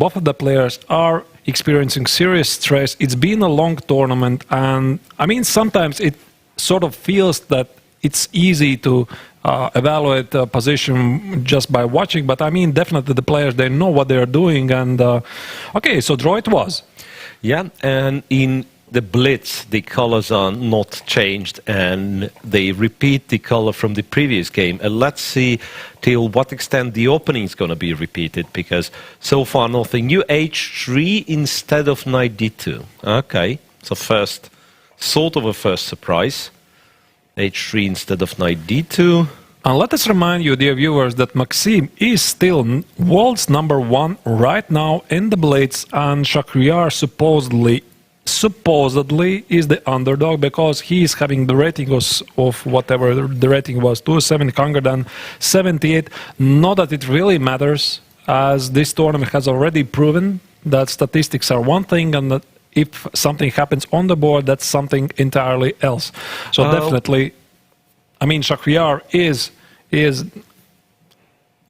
both of the players are experiencing serious stress. It's been a long tournament, and I mean, sometimes it sort of feels that it's easy to evaluate the position just by watching, but I mean, definitely the players, they know what they're doing, and okay, so draw it was. Yeah, and in the Blitz, the colors are not changed, and they repeat the color from the previous game. And let's see till what extent the opening is going to be repeated, because so far nothing new. H3 instead of knight d2. Okay, so first, sort of a first surprise. H3 instead of knight d2. And let us remind you, dear viewers, that Maxime is still world's #1 right now in the Blitz, and Shakhriyar supposedly is the underdog, because he is having the rating of whatever the rating was, 778. Not that it really matters, as this tournament has already proven that statistics are one thing, and that if something happens on the board, that's something entirely else. So definitely, I mean, Shakhriyar is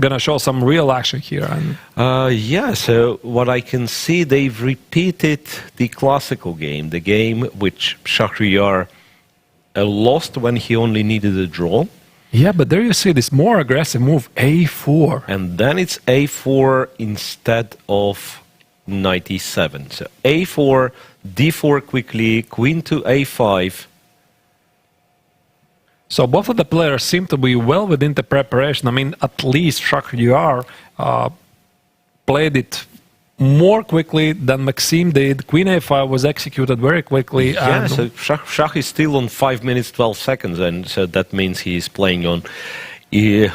gonna show some real action here. And yeah, so what I can see, they've repeated the classical game, the game which Shakhriyar lost when he only needed a draw. Yeah, but there you see this more aggressive move, a4. And then it's a4 instead of knight e7. So a4, d4 quickly, queen to a5. So both of the players seem to be well within the preparation. I mean, at least Shakhriyar played it more quickly than Maxime did. Queen a5 was executed very quickly. Yeah, so Shakh is still on 5 minutes 12 seconds, and so that means he's playing on,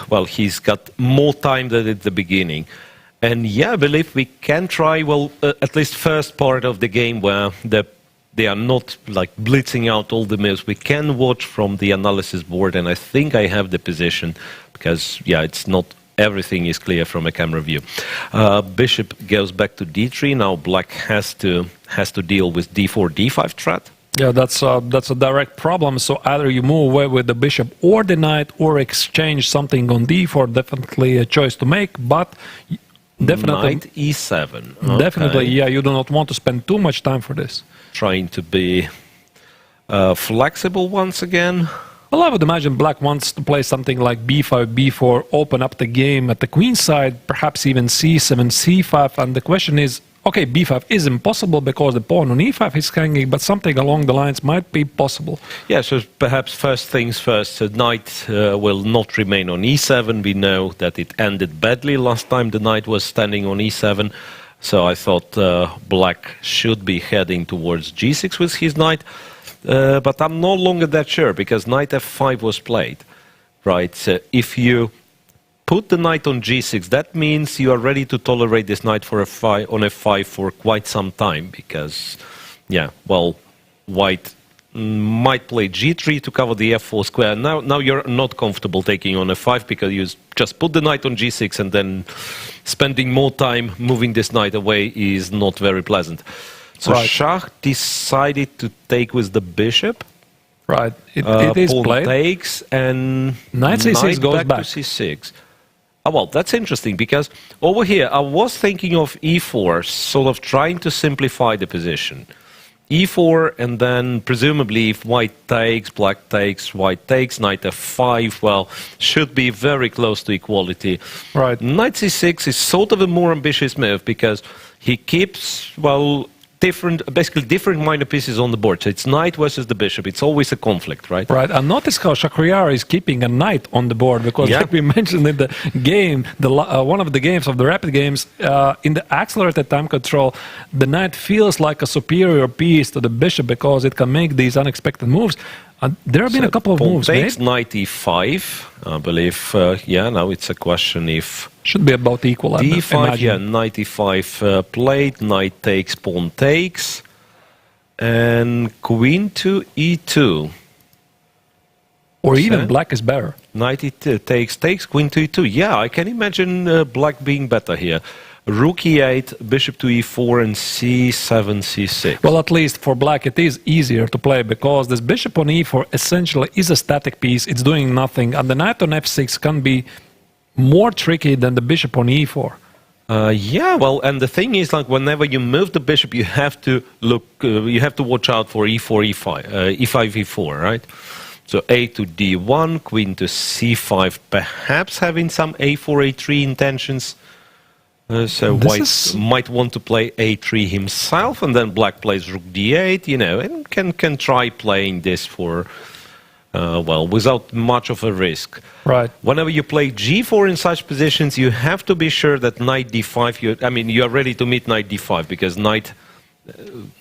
well, he's got more time than at the beginning. And yeah, I believe we can try, well, at least first part of the game where they are not like blitzing out all the moves. We can watch from the analysis board, and I think I have the position, because yeah, it's not everything is clear from a camera view. Bishop goes back to d3. Now black has to deal with d4 d5 threat. Yeah, that's a direct problem. So either you move away with the bishop or the knight, or exchange something on d4. Definitely a choice to make, but definitely knight e7. Okay. Definitely, yeah, you do not want to spend too much time for this. Trying to be flexible once again. Well, I would imagine black wants to play something like b5, b4, open up the game at the queen side, perhaps even c7, c5, and the question is, okay, b5 is impossible because the pawn on e5 is hanging, but something along the lines might be possible. Yeah, so perhaps first things first, the knight will not remain on e7. We know that it ended badly last time the knight was standing on e7. So I thought black should be heading towards g6 with his knight, but I'm no longer that sure, because knight f5 was played, right? So if you put the knight on g6, that means you are ready to tolerate this knight for on f5 for quite some time, because, yeah, well, white might play g3 to cover the f4 square. Now you're not comfortable taking on f5, because you just put the knight on g6, and then spending more time moving this knight away is not very pleasant. So right. Shah decided to take with the bishop. Right, it is played. Takes, and knight c6 goes back to c6. Oh, well, that's interesting, because over here I was thinking of e4, sort of trying to simplify the position. e4, and then presumably if white takes, black takes, white takes, knight f5, well, should be very close to equality. Right. Knight c6 is sort of a more ambitious move, because he keeps, well, basically different minor pieces on the board. So it's knight versus the bishop. It's always a conflict, right? Right. And notice how Shakhriyar is keeping a knight on the board, because like we mentioned in the game, one of the games of the rapid games, in the accelerated time control, the knight feels like a superior piece to the bishop, because it can make these unexpected moves. There have been a couple of moves takes made. Knight e5, I believe. Yeah, now it's a question if... Should be about equal, d5, yeah, knight e5 played, knight takes, pawn takes, and queen to e2. Or even black is better. Knight e2 takes, queen to e2. Yeah, I can imagine black being better here. Rook e8, bishop to e4, and c7, c6. Well, at least for black it is easier to play, because this bishop on e4 essentially is a static piece. It's doing nothing, and the knight on f6 can be more tricky than the bishop on e4. Yeah, well, and the thing is, like, whenever you move the bishop, you have to look, you have to watch out for e4, e5, e5, e4, right? So a to d1, queen to c5, perhaps having some a4, a3 intentions. So white might want to play a3 himself, and then black plays rook d8, you know, and can try playing this for, well, without much of a risk. Right. Whenever you play g4 in such positions, you have to be sure that knight d5, I mean, you are ready to meet knight d5, because knight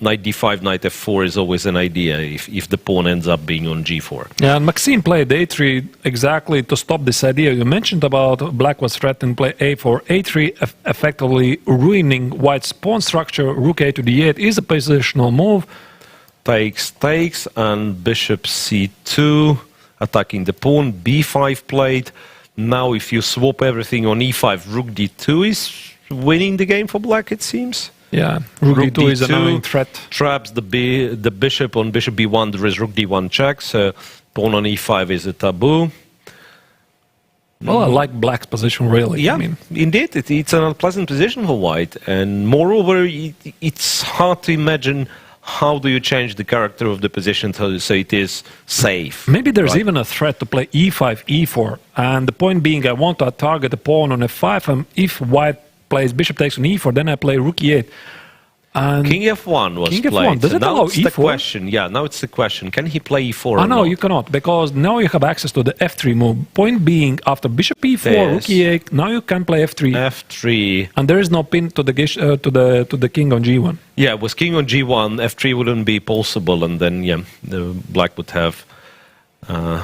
d5, knight f4 is always an idea if the pawn ends up being on g4. Yeah, and Maxime played a3 exactly to stop this idea. You mentioned about black was threatened to play a4, a3 effectively ruining white's pawn structure. Rook a to d8 is a positional move. Takes, and bishop c2, attacking the pawn, b5 played. Now if you swap everything on e5, rook d2 is winning the game for black, it seems. Yeah, rook d2 is an annoying threat. Traps the bishop on bishop b1, there is rook d1 check, so pawn on e5 is a taboo. Well, I like black's position, really. Yeah, I mean, indeed, it's an unpleasant position for white, and moreover, it's hard to imagine how do you change the character of the position so it is safe. Maybe there's right? even a threat to play e5, e4, and the point being I want to target the pawn on f5, and if white plays bishop takes on e4, then I play rook e8. And King f1 was King played. F1. Does so it now allow it's e4? the question. Yeah, now it's the question. Can he play e4 or no, not? you cannot, because now you have access to the f3 move. Point being, after bishop e4, rook e8, now you can play f3. f3. And there is no pin to the king on g1. Yeah, with king on g1, f3 wouldn't be possible, and then the black would have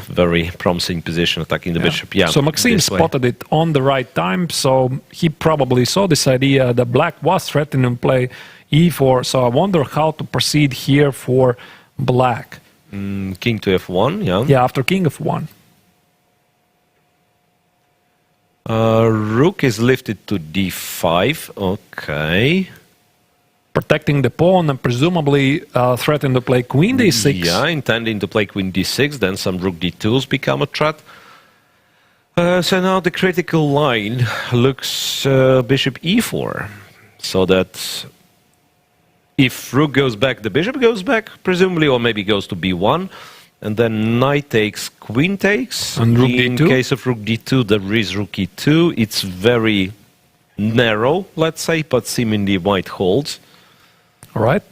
very promising position attacking the bishop. Yeah. So Maxime spotted it on the right time, so he probably saw this idea that black was threatening to play e4. So I wonder how to proceed here for black. King to f1, yeah. Yeah, after king f1. Rook is lifted to d5. Okay. Protecting the pawn and presumably threatening to play queen d6. Yeah, intending to play queen d6, then some rook d2s become a threat. So now the critical line looks bishop e4. So that if rook goes back, the bishop goes back, presumably, or maybe goes to b1. And then knight takes, queen takes. And rook in d2? case of rook d2, there is rook e2. It's very narrow, let's say, but seemingly white holds. All right.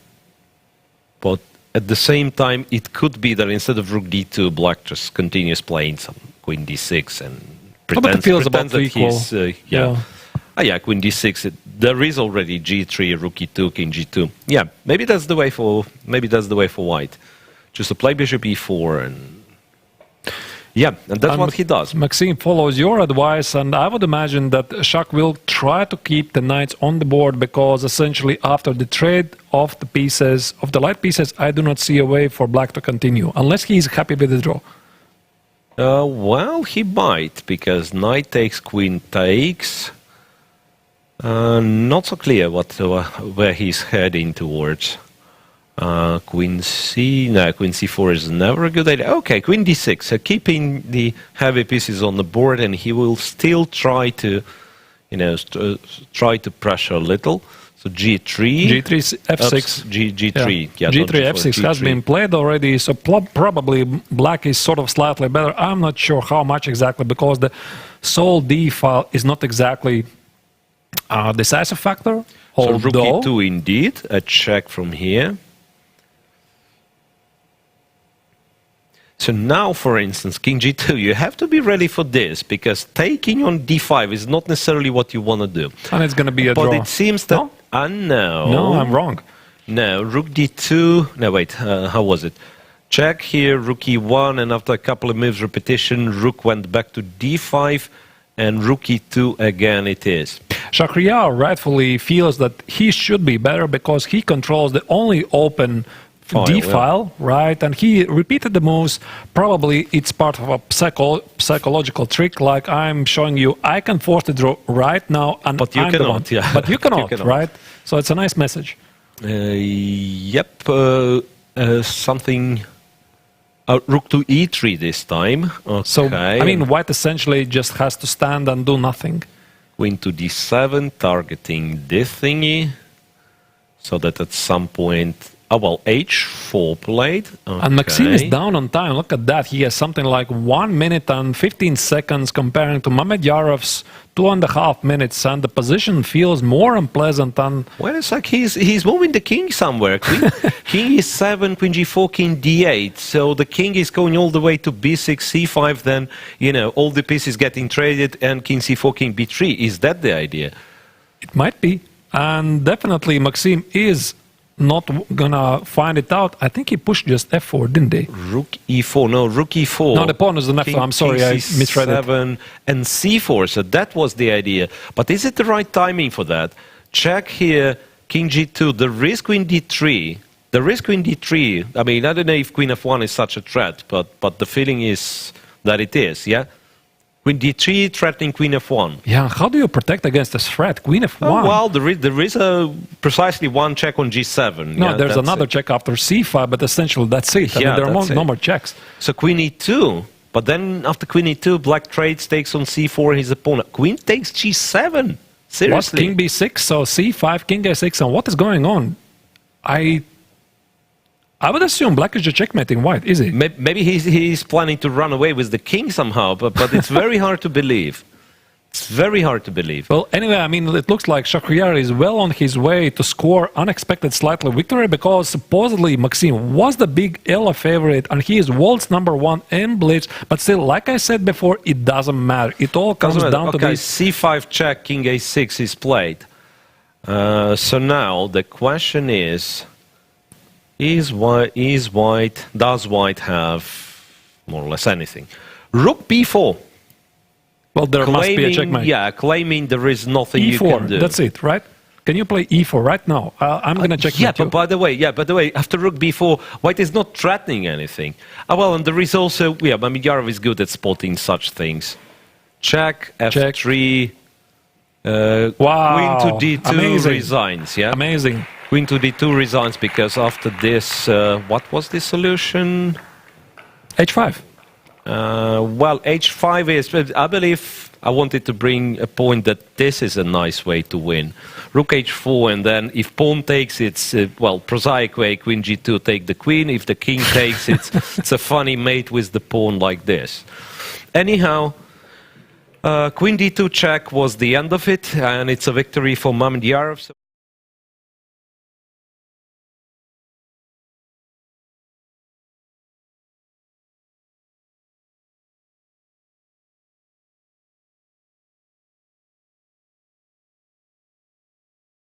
But at the same time, it could be that instead of rook d2, black just continues playing some queen d6 and pretends, that he's... yeah, queen d6. There is already g3, rook e2, king g2. Yeah, maybe that's the way for white, just to play bishop e4 and. Yeah, and that's what he does. Maxime follows your advice, and I would imagine that Shak will try to keep the knights on the board because essentially after the trade of the pieces, of the light pieces, I do not see a way for black to continue, unless he is happy with the draw. Well, he might, because knight takes, queen takes. Not so clear where he's heading towards. Queen c4 is never a good idea. Okay, queen d6, so keeping the heavy pieces on the board, and he will still try to, pressure a little. So g3, f6, g3, yeah, g3, f6 has been played already. So probably black is sort of slightly better. I'm not sure how much exactly, because the sole d file is not exactly a decisive factor. So rook e2 indeed, a check from here. So now, for instance, king g2, you have to be ready for this, because taking on d5 is not necessarily what you want to do. And it's going to be a draw. But it seems that... No? No. No, I'm wrong. No, rook d2... No, wait, how was it? Check here, rook e1, and after a couple of moves repetition, rook went back to d5, and rook e2 again it is. Shakhriyar rightfully feels that he should be better because he controls the only open d-file, right? And he repeated the moves. Probably it's part of a psychological trick, like I'm showing you, I can force the draw right now, and but you I'm cannot, the one. yeah. But you cannot, right? So it's a nice message. Yep, something... rook to e3 this time. Okay. So, I mean, white essentially just has to stand and do nothing. Queen to d7, targeting this thingy, so that at some point, h4 played. Okay. And Maxime is down on time. Look at that. He has something like 1 minute and 15 seconds comparing to Mamedyarov's 2.5 minutes, and the position feels more unpleasant than... Well, it's like he's moving the king somewhere. King e7, queen g4, king d8. So the king is going all the way to b6, c5, then, you know, all the pieces getting traded, and king c4, king b3. Is that the idea? It might be. And definitely Maxime is not gonna find it out. I think he pushed just f4, didn't he? Rook e4, no, rook e4. No, the pawn is an f4. I'm sorry, I misread it. And c4, so that was the idea. But is it the right timing for that? Check here, king g2, the risk queen d3. The risk queen d3, I mean, I don't know if queen f1 is such a threat, but the feeling is that it is, yeah? Queen d3 threatening queen f1. Yeah, how do you protect against this threat? Queen f1? Oh, well, there is precisely one check on g7. No, yeah, there's another check after c5, but essentially that's it. I mean, there are no more checks. So queen e2, but then after queen e2, black trades, takes on c4 his opponent. Queen takes g7. Seriously. What? King b6, so c5, king a6, and what is going on? I would assume black is just checkmating white, is he? Maybe he's planning to run away with the king somehow, but it's very hard to believe. It's very hard to believe. Well, anyway, I mean, it looks like Shakhriyar is well on his way to score unexpected slightly victory, because supposedly Maxime was the big Ella favorite, and he is world's #1 in Blitz. But still, like I said before, it doesn't matter. It all comes down to this. c5 check, king a6 is played. So now the question is... Does white have more or less anything? Rook b4. Well, there must be a checkmate. Yeah, claiming there is nothing e4, you can do. That's it, right? Can you play e4 right now? I'm going to check. Yeah, but by the way, after rook b4, white is not threatening anything. Well, and there is also, Mamedyarov is good at spotting such things. Check, f3, wow, queen to d2 amazing. Resigns, yeah? Amazing. Queen to d2 resigns, because after this, what was the solution? h5. Well, h5 is, I believe I wanted to bring a point that this is a nice way to win. Rook h4, and then if pawn takes, it's, well, prosaic way, queen g2, take the queen. If the king takes, it's a funny mate with the pawn like this. Anyhow, queen d2 check was the end of it, and it's a victory for Mamedyarov.